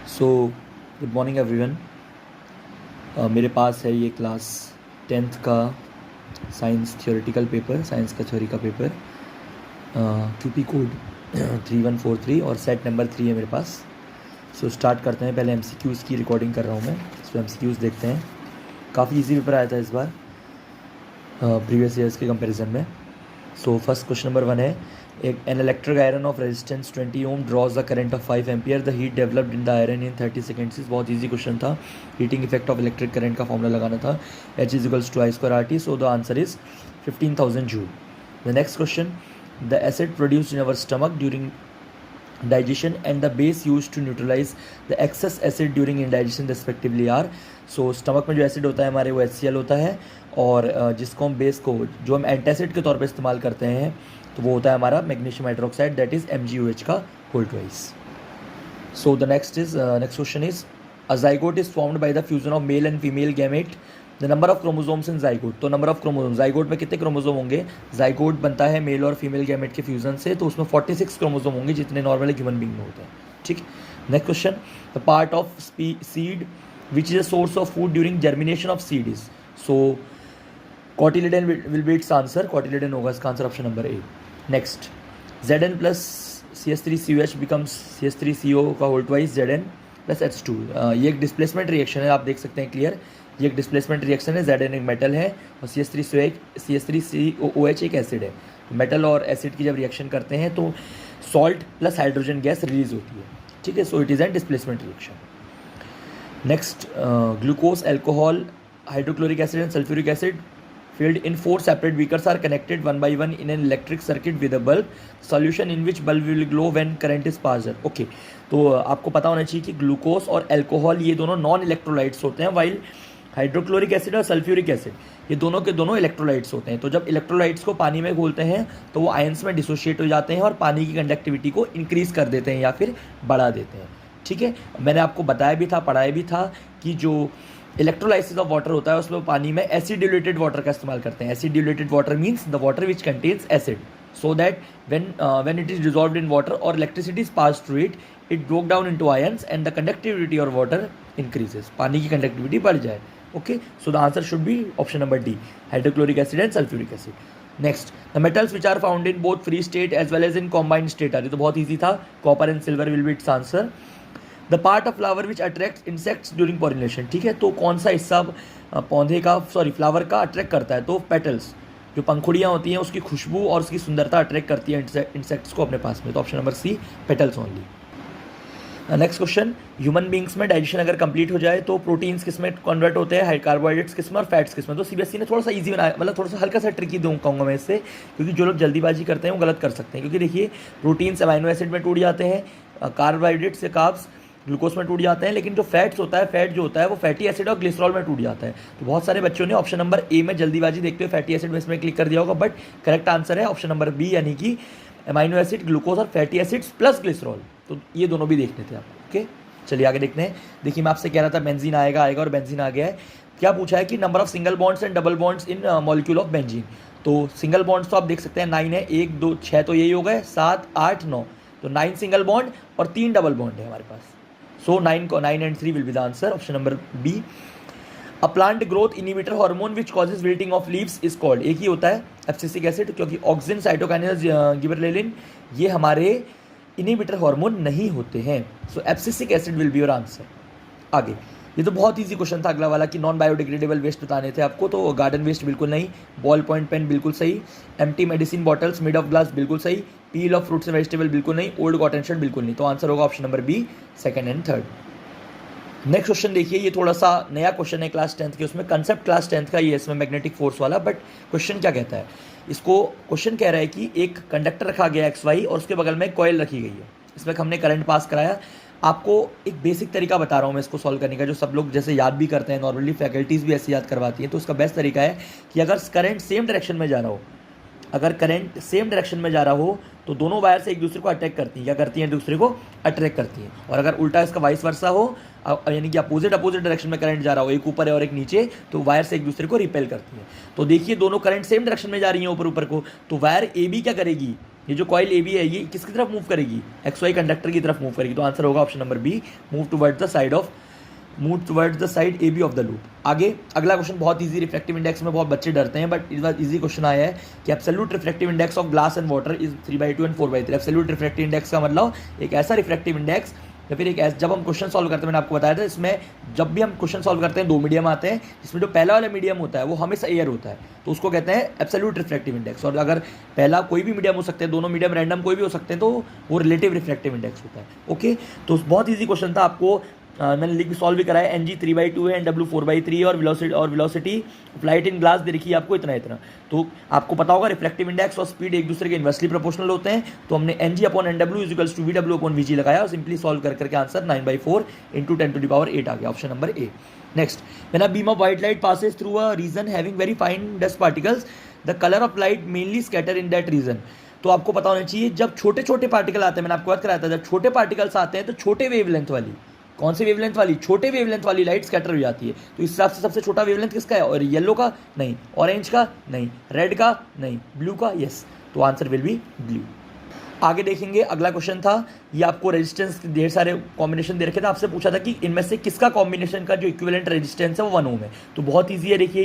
So good morning everyone. मेरे पास है ये क्लास 10th का साइंस थ्योरेटिकल पेपर, साइंस का थ्योरी का पेपर, QP कोड 3143 और सेट नंबर 3 है मेरे पास। सो स्टार्ट करते हैं। पहले MCQs की रिकॉर्डिंग कर रहा हूँ मैं। सो MCQs देखते हैं। काफ़ी इजी पेपर आया था इस बार प्रीवियस ईयर्स के कंपैरिजन में। सो फर्स्ट क्वेश्चन नंबर 1 है, an electric iron of resistance 20 ohm draws a current of 5 ampere. The heat developed in the iron in 30 seconds is। बहुत easy क्वेश्चन था। Heating effect of electric current का formula लगाना था, H is equals to I square RT। So the answer is 15,000 joule. The next question, the acid produced in our stomach during digestion and the base used to neutralize the excess acid during indigestion respectively are। So stomach में जो acid होता है हमारे वो HCl होता है, और जिसको हम बेस को जो हम एंटासिड के तौर पे इस्तेमाल करते हैं तो वो होता है हमारा magnesium hydroxide, that is MgOH का whole twice. So the next question is, a zygote is formed by the fusion of male and female gamete. The number of chromosomes in zygote. तो नंबर ऑफ क्रोमोसोम, ज़ाइगोट में कितने chromosome होंगे? Zygote बनता है mail और female gamete के fusion से, तो उसमें 46 क्रोमोसोम होंगे जितने नॉर्मल ह्यूमन बींग में होते हैं। ठीक। Next question, the part of seed which is a source of food during germination of seed is. So cotyledon will be its answer. Cotyledon होगा इसका answer, option number A. Next, Zn plus CH3COH becomes CH3CO का whole twice Zn plus H2। ये एक displacement reaction है, आप देख सकते हैं क्लियर। ये एक डिस्प्लेसमेंट रिएक्शन है। Zn एक मेटल है और CH3COH एक एसिड है। मेटल और एसिड की जब रिएक्शन करते हैं तो salt plus hydrogen gas release होती है। ठीक है, so it is an displacement reaction. Next, glucose, alcohol, hydrochloric acid and sulphuric acid filled in 4 separate beakers are connected one by one in an electric circuit with a bulb solution in which bulb will glow when current is passed। Okay, तो आपको पता होना चाहिए कि glucose और alcohol ये दोनों non electrolytes होते हैं, वाइल हाइड्रोक्लोरिक एसिड और सल्फ्यूरिक एसिड ये दोनों के दोनों इलेक्ट्रोलाइट्स होते हैं। तो जब इलेक्ट्रोलाइट्स को पानी में घोलते हैं तो वो आयंस में डिसोशिएट हो जाते हैं और पानी की कंडक्टिविटी को इंक्रीज कर देते हैं या फिर बढ़ा देते हैं। ठीक है, मैंने आपको बताया भी था, पढ़ाया भी था कि जो इलेक्ट्रोलाइसिस ऑफ वाटर होता है उसमें पानी में एसिड डिल्यूटेड वाटर का इस्तेमाल करते हैं। Acid diluted water means the water which contains acid, so that when it is dissolved in water और electricity is pass through it, it broke down into ions and the conductivity of water increases. पानी की conductivity बढ़ जाए। Okay, so the answer should be option number D, hydrochloric acid and sulphuric acid. Next, the metals which are found in both free state as well as in combined state are. ये तो बहुत easy था, copper and silver will be its answer. The part of flower which attract insects during pollination. ठीक है, तो कौन सा हिस्सा पौधे का फ्लावर का अट्रैक्ट करता है? तो पेटल्स, जो पंखुड़ियाँ होती हैं उसकी खुशबू और उसकी सुंदरता अट्रैक्ट करती है इंसेक्ट्स को अपने पास में। तो option number C, petals only. Next question, human beings में डाइजेशन अगर कंप्लीट हो जाए तो प्रोटीन्स किस में कन्वर्ट होते हैं? कार्बोहाइड्रेट्स किस में और फैट्स किस में? तो CBSE ने थोड़ा सा ईजी बनाया, मतलब थोड़ा सा हल्का सा ट्रिकी कहूँगा मैं इससे, क्योंकि जो लोग जल्दीबाजी करते हैं वो गलत कर सकते हैं। क्योंकि देखिए, प्रोटीन्स अमाइनो एसिड में टूट जाते हैं, कार्बोहाइड्रेट्स से कार्ब्स ग्लूकोज में टूट जाते हैं, लेकिन जो फैट्स होता है, फैट जो होता है वो फैटी एसिड और ग्लिसरॉल में टूट जाता है। तो बहुत सारे बच्चों ने ऑप्शन नंबर ए में जल्दीबाजी देखते हुए फैटी एसिड में इसमें क्लिक कर दिया होगा, बट करेक्ट आंसर है ऑप्शन नंबर बी, यानी कि अमाइनो एसिड, ग्लूकोज और फैटी एसिड्स प्लस ग्लिसरॉल। तो ये दोनों भी देखने थे आपको। ओके, चलिए आगे देखते हैं। देखिए, मैं आपसे कह रहा था बेंजीन आएगा और बेंजीन आ गया है। क्या पूछा है कि number of single bonds and double bonds in molecule of benzene. तो सिंगल बॉन्ड्स तो आप देख सकते हैं 9 है, 1 2 6 तो यही हो गए, 7 8 9, तो 9 सिंगल बॉन्ड और 3 डबल बॉन्ड है हमारे पास। सो 9 and 3 will be the answer, option number B। A plant growth inhibitor hormone which causes wilting of leaves is called। एक ही होता है एब्सिसिक एसिड, क्योंकि ऑक्सिन, साइटोकाइनेज, गिबरेलिन ये हमारे इनहिबिटर हार्मोन नहीं होते हैं। So abscisic acid will be your answer. आगे, ये तो बहुत इजी क्वेश्चन था अगला वाला कि नॉन बायोडिग्रेडेबल वेस्ट बताने थे आपको, तो गार्डन वेस्ट बिल्कुल नहीं, बॉल पॉइंट पेन बिल्कुल सही, empty medicine bottles made of glass बिल्कुल सही, पील ऑफ फ्रूट्स एंड वेजिटेबल बिल्कुल नहीं, ओल्ड कॉटन शर्ट बिल्कुल नहीं। तो आंसर होगा option number B, second and third. Next question देखिए, ये थोड़ा सा नया क्वेश्चन है क्लास 10th के, उसमें कंसेप्ट क्लास 10th का ये इसमें मैग्नेटिक फोर्स वाला, बट क्वेश्चन क्या कहता है? इसको क्वेश्चन कह रहा है कि एक कंडक्टर रखा गया XY और उसके बगल में कॉइल रखी गई है, इसमें हमने करंट पास कराया। आपको एक बेसिक तरीका बता रहा हूँ मैं इसको सॉल्व करने का, जो सब लोग जैसे याद भी करते हैं, नॉर्मली फैकल्टीज़ भी ऐसे याद करवाती हैं। तो उसका बेस्ट तरीका है कि अगर करंट सेम डायरेक्शन में जा रहा हो, अगर करंट सेम डायरेक्शन में जा रहा हो तो दोनों वायर से एक दूसरे को अट्रैक्ट करती हैं, क्या करती हैं? एक दूसरे को अट्रैक्ट करती हैं। और अगर उल्टा इसका वाइस वर्सा हो, यानी कि अपोजिट डायरेक्शन में करंट जा रहा हो, एक ऊपर है और एक नीचे, तो वायर से एक दूसरे को रिपेल करती हैं। तो देखिए, दोनों करंट सेम डायरेक्शन में जा रही हैं ऊपर ऊपर को, तो वायर AB क्या करेगी? ये जो कॉइल ए बी है ये किसकी तरफ मूव करेगी, एक्स वाई कंडक्टर की तरफ मूव करेगी। तो आंसर होगा option number B, move towards the side A B of the loop. आगे अगला क्वेश्चन बहुत इजी, रिफ्रैक्टिव इंडेक्स में बहुत बच्चे डरते हैं बट इस बार इजी क्वेश्चन आया है कि absolute refractive index of glass and water is 3/2 and 4/3। Absolute refractive index का मतलब एक ऐसा रिफ्रैक्टिव इंडेक्स या फिर एक जब हम क्वेश्चन सॉल्व करते हैं, मैंने आपको बताया था इसमें जब भी हम क्वेश्चन सॉल्व करते हैं 2 मीडियम आते हैं, जिसमें जो पहला वाला मीडियम होता है वो हमेशा एयर होता है, तो उसको कहते हैं एब्सोल्यूट रिफ्रैक्टिव इंडेक्स। और अगर पहला कोई भी मीडियम हो सकते हैं, दोनों मीडियम रैंडम कोई भी हो सकते हैं, तो वो रिलेटिव रिफ्रैक्टिव इंडेक्स होता है। ओके, तो बहुत ईजी क्वेश्चन था, आपको मैंने लिख सॉल्व भी कराया। एन जी 3/2 है, एन डब्ल्यू 4/3 और वेलोसिटी लाइट इन ग्लास दे रखी है आपको इतना। तो आपको पता होगा रिफ्रैक्टिव इंडेक्स और स्पीड एक दूसरे के इन्वर्सली प्रोपोर्शनल होते हैं, तो हमने N G upon N W equals to V W upon V G लगाया और सिंपली सॉल्व करके आंसर 9/4 इंटू 10⁸ आ गया, option number A. Next, when a beam of white light passes through a region having very fine dust particles, the colour of light mainly scatter in that region. तो आपको पता होना चाहिए जब छोटे छोटे पार्टिकल आते हैं, मैंने आपको बात कराया था, जब छोटे पार्टिकल्स आते हैं तो छोटे वेवलेंथ वाली, कौन सी वेवलेंथ वाली, छोटे वेवलेंथ वाली लाइट स्कैटर हो जाती है। तो इस हिसाब से सबसे छोटा वेवलेंथ किसका है, और येलो का नहीं, ऑरेंज का नहीं, रेड का नहीं, ब्लू का यस, तो आंसर विल बी ब्लू। आगे देखेंगे, अगला क्वेश्चन था, ये आपको रेजिस्टेंस ढेर सारे कॉम्बिनेशन दे रखे थे, आपसे पूछा था कि इनमें से किसका कॉम्बिनेशन का जो इक्विवेलेंट रेजिस्टेंस है वो 1 ओम है। तो बहुत ईजी है, देखिए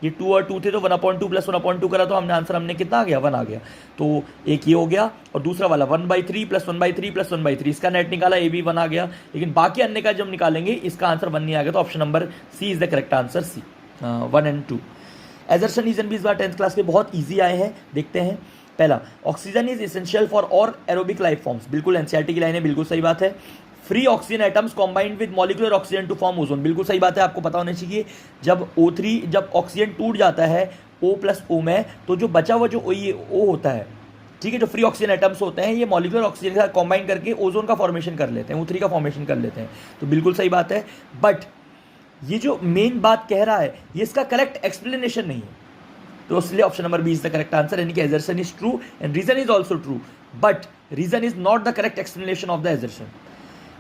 ये 2 और 2 थे तो 1/2 + 1/2 करा तो हमने कितना आ गया, 1 आ गया। तो एक ये हो गया और दूसरा वाला 1/3 + 1/3 + 1/3, इसका नेट निकाला, ये भी 1 आ गया। लेकिन बाकी अन्य का जब निकालेंगे इसका आंसर 1 नहीं आ गया, तो option number C is the correct answer, C 1 और 2। एजर्सन रीजन भी इस बार 10th क्लास के बहुत ईजी आए हैं, देखते हैं। पहला, oxygen is essential for all aerobic life forms, बिल्कुल एनसीईआरटी की लाइन है, बिल्कुल सही बात है। Free oxygen atoms combined with molecular oxygen to form ozone, बिल्कुल सही बात है, आपको पता होना चाहिए जब जब ऑक्सीजन टूट जाता है O+O में, तो जो बचा हुआ जो O होता है, ठीक है, जो फ्री ऑक्सीजन एटम्स होते हैं ये मॉलिक्यूलर ऑक्सीजन के साथ कॉम्बाइन करके ओजोन का फॉर्मेशन कर लेते हैं, O3 का फॉर्मेशन कर लेते हैं, तो बिल्कुल सही बात है। बट ये जो मेन बात कह रहा है ये इसका करेक्ट एक्सप्लेनेशन नहीं है, तो इसलिए option number B is the correct answer, यानी कि assertion is true and reason is also true, but reason is not the correct explanation of the assertion.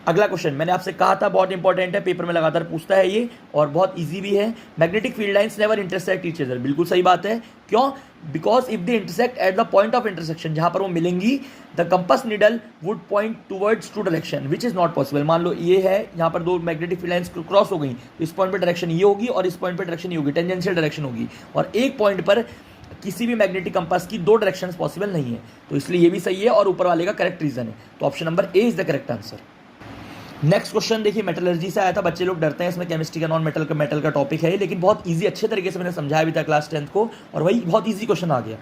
अगला क्वेश्चन मैंने आपसे कहा था बहुत इंपॉर्टेंट है, पेपर में लगातार पूछता है ये और बहुत इजी भी है। Magnetic field lines never intersect each other, बिल्कुल सही बात है। क्यों? Because if they intersect at the point of intersection, जहां पर वो मिलेंगी, the compass needle would point towards two direction which is not possible. मान लो ये है, यहाँ पर 2 मैग्नेटिक फील्ड लाइंस क्रॉस हो गई, तो इस पॉइंट पर डायरेक्शन ये होगी और इस पॉइंट पर डायरेक्शन ये होगी, टेंजेंशियल डायरेक्शन होगी, और एक पॉइंट पर किसी भी मैग्नेटिक कंपास की 2 डायरेक्शंस पॉसिबल नहीं है, तो इसलिए ये भी सही है और ऊपर वाले का करेक्ट रीजन है, तो option number A is the correct answer. Next question देखिए, मेटलर्जी से आया था, बच्चे लोग डरते हैं इसमें, केमिस्ट्री का नॉन मेटल का टॉपिक है, लेकिन बहुत इजी अच्छे तरीके से मैंने समझाया भी था क्लास 10th को, और वही बहुत इजी क्वेश्चन आ गया।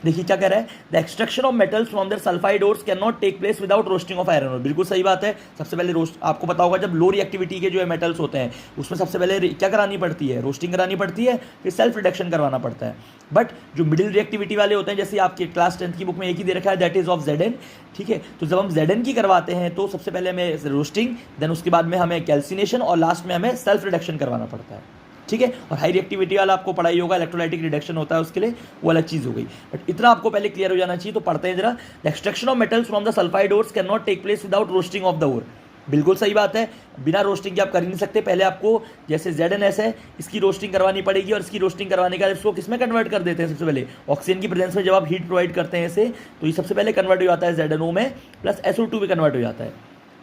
देखिए क्या कह रहा है, the extraction of metals from their sulphide ores can not take place without roasting of iron ore, बिल्कुल सही बात है। सबसे पहले रोस्ट, आपको पता होगा जब लो रिएक्टिविटी के जो मेटल्स होते हैं उसमें सबसे पहले क्या करानी पड़ती है, रोस्टिंग करानी पड़ती है, फिर सेल्फ रिडक्शन करवाना पड़ता है। बट जो मिडिल रिएक्टिविटी वाले होते हैं, जैसे आपके क्लास 10th की बुक में एक ही दे रखा है, दैट इज ऑफ Zn, ठीक है। तो जब हम Zn की करवाते हैं तो सबसे पहले हमें रोस्टिंग, देन उसके बाद में हमें कैल्सिनेशन और लास्ट में हमें सेल्फ रिडक्शन करवाना पड़ता है, ठीक है। और हाई रिएक्टिविटी वाला आपको पढ़ाई होगा, इलेक्ट्रोलाइटिक रिडक्शन होता है उसके लिए, वो अलग चीज़ हो गई, बट इतना आपको पहले क्लियर हो जाना चाहिए। तो पढ़ते हैं जरा, the extraction of metals from the sulphide ores can not take place without roasting of the ore, बिल्कुल सही बात है, बिना रोस्टिंग के आप कर ही नहीं सकते। पहले आपको जैसे ZnS है, इसकी रोस्टिंग करवानी पड़ेगी, और इसकी रोस्टिंग करवाने के बाद इसको किसमें कन्वर्ट कर देते हैं, सबसे पहले ऑक्सीजन की प्रेजेंस में जब आप हीट प्रोवाइड करते हैं इसे, तो ये सबसे पहले कन्वर्ट हो जाता है ZnO में, प्लस SO2 में कन्वर्ट हो जाता है,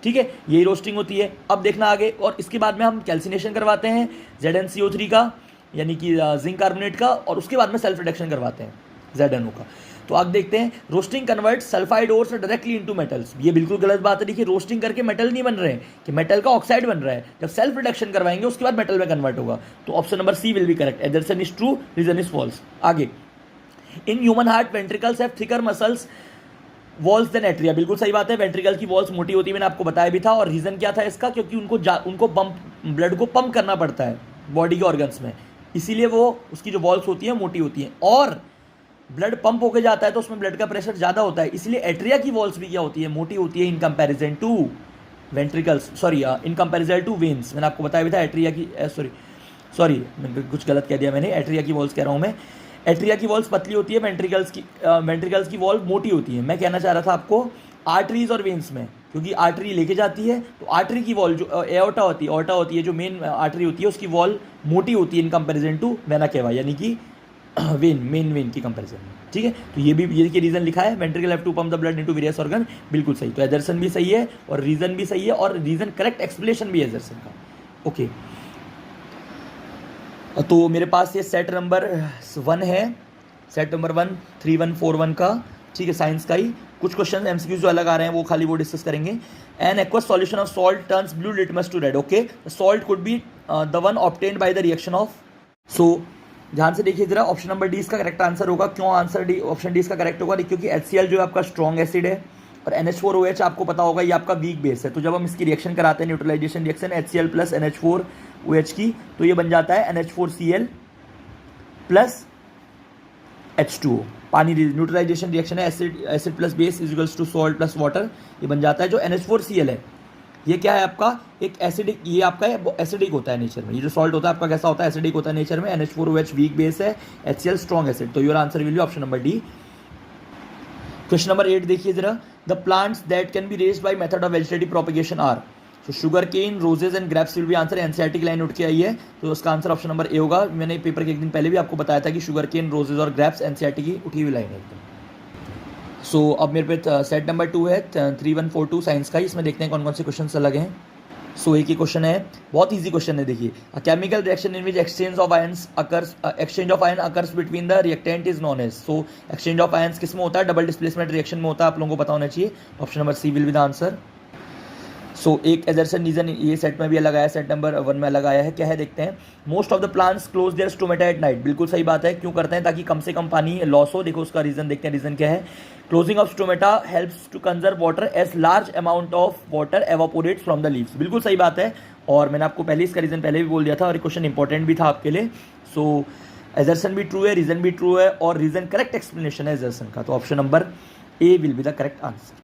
ठीक है, यही रोस्टिंग होती है। अब देखना आगे, और इसके बाद में हम कैल्सिनेशन करवाते हैं ZnCO3 का, यानी कि जिंक कार्बोनेट का, और उसके बाद में सेल्फ रिडक्शन करवाते हैं ZnO का। तो आप देखते हैं, roasting convert sulphide ores directly into metals, ये बिल्कुल गलत बात है। देखिए रोस्टिंग करके मेटल नहीं बन रहे हैं, कि मेटल का ऑक्साइड बन रहा है, जब सेल्फ रिडक्शन करवाएंगे उसके बाद मेटल में कन्वर्ट होगा, तो option number C will be correct, assertion is true, reason is false. आगे, in human heart ventricles have thicker muscles walls than atria, बिल्कुल सही बात है, वेंट्रिकल की वॉल्स मोटी होती है, मैंने आपको बताया भी था। और रीजन क्या था इसका, क्योंकि उनको ब्लड को पंप करना पड़ता है बॉडी के ऑर्गन्स में, इसीलिए वो उसकी जो वॉल्स होती हैं मोटी होती हैं, और ब्लड पंप होके जाता है तो उसमें ब्लड का प्रेशर ज़्यादा होता है, इसलिए एट्रिया की वॉल्स भी क्या होती है, मोटी होती है, in comparison to ventricles, sorry in comparison to veins, मैंने आपको बताया भी था। एट्रिया की सॉरी कुछ गलत कह दिया मैंने, एट्रिया की वॉल्स कह रहा हूँ मैं, एट्रिया की वॉल्स पतली होती है, वेंट्रिकल्स की वॉल्व मोटी होती है। मैं कहना चाह रहा था आपको आर्टरीज और वेन्स में, क्योंकि आर्टरी लेके जाती है, तो आर्टरी की वॉल जो एओर्टा होती है, जो मेन आर्टरी होती है, उसकी वॉल मोटी होती है in comparison to vena cava, यानी कि मेन वेन की कंपैरिजन में, ठीक है। तो ये देखिए रीजन लिखा है, ventricle have to pump the blood into various organ, बिल्कुल सही। तो एजर्सन भी सही है और रीजन भी सही है और रीजन करेक्ट एक्सप्लेनेशन भी है एजर्सन का, ओके। तो मेरे पास ये सेट नंबर 1 है, सेट नंबर 1 3141 का, ठीक है, साइंस का ही। कुछ क्वेश्चन एमसीक्यू जो अलग आ रहे हैं वो खाली वो डिस्कस करेंगे। An aqueous solution of salt turns blue litmus to red, okay. Salt could be the one obtained by the reaction of, so ध्यान से देखिए जरा, ऑप्शन नंबर डी इसका करेक्ट आंसर होगा। क्यों आंसर डी, ऑप्शन डी इसका correct होगा? क्योंकि HCl जो है आपका स्ट्रॉन्ग एसिड है और NH4OH आपको पता होगा ये आपका वीक बेस है। तो जब हम इसकी रिएक्शन कराते हैं, neutralisation reaction HCl plus NH4OH की, तो ये बन जाता है NH4Cl प्लस H2O। पानी न्यूट्रलाइजेशन रिएक्शन है, acid plus base is equals to salt plus water, ये बन जाता है जो NH4Cl है। ये क्या है आपका? एक एसिडिक, ये आपका एसिडिक होता है नेचर में। ये जो सॉल्ट होता है आपका कैसा होता है? एसिडिक होता है नेचर में। NH4OH वीक बेस है, HCl स्ट्रॉन्ग एसिड। तो your answer will be option number D. Question number 8 देखिए जरा, the plants that can be raised by method of vegetative propagation are, तो sugar cane, roses and grapes will be answer. NCERT की line उठ के आई है, तो उसका answer option number ए होगा। मैंने पेपर के एक दिन पहले भी आपको बताया था कि शुगर केन, रोजेज और ग्रेप्स एनसीईआरटी की उठी हुई लाइन है एकदम। सो अब मेरे पे सेट नंबर 2 है 3142 साइंस का, इसमें देखते हैं कौन कौन से क्वेश्चन अलग हैं। सो एक ही क्वेश्चन है, बहुत इजी क्वेश्चन है, देखिए। A chemical reaction in which exchange of ions occurs between the reactant is known as, so exchange of ions किस में होता है? डबल डिस्प्लेसमेंट रिएक्शन में होता है, आप लोगों को पता होना चाहिए। Option number C will be the answer. So एक एजर्सन रीजन ये सेट में भी अलग आया, सेट नंबर 1 में अलग आया है, क्या है देखते हैं। Most of the plants close their stomata at night, बिल्कुल सही बात है। क्यों करते हैं? ताकि कम से कम पानी लॉस हो। देखो उसका रीजन देखते हैं, रीजन क्या है। Closing of stomata helps to conserve water as large amount of water evaporates from the leaves, बिल्कुल सही बात है। और मैंने आपको पहले इसका रीजन पहले भी बोल दिया था और क्वेश्चन इंपॉर्टेंट भी था आपके लिए। सो एजर्सन भी ट्रू है, रीजन भी ट्रू है और रीजन करेक्ट एक्सप्लेनेशन है एजर्सन का। तो option number A will be the correct answer.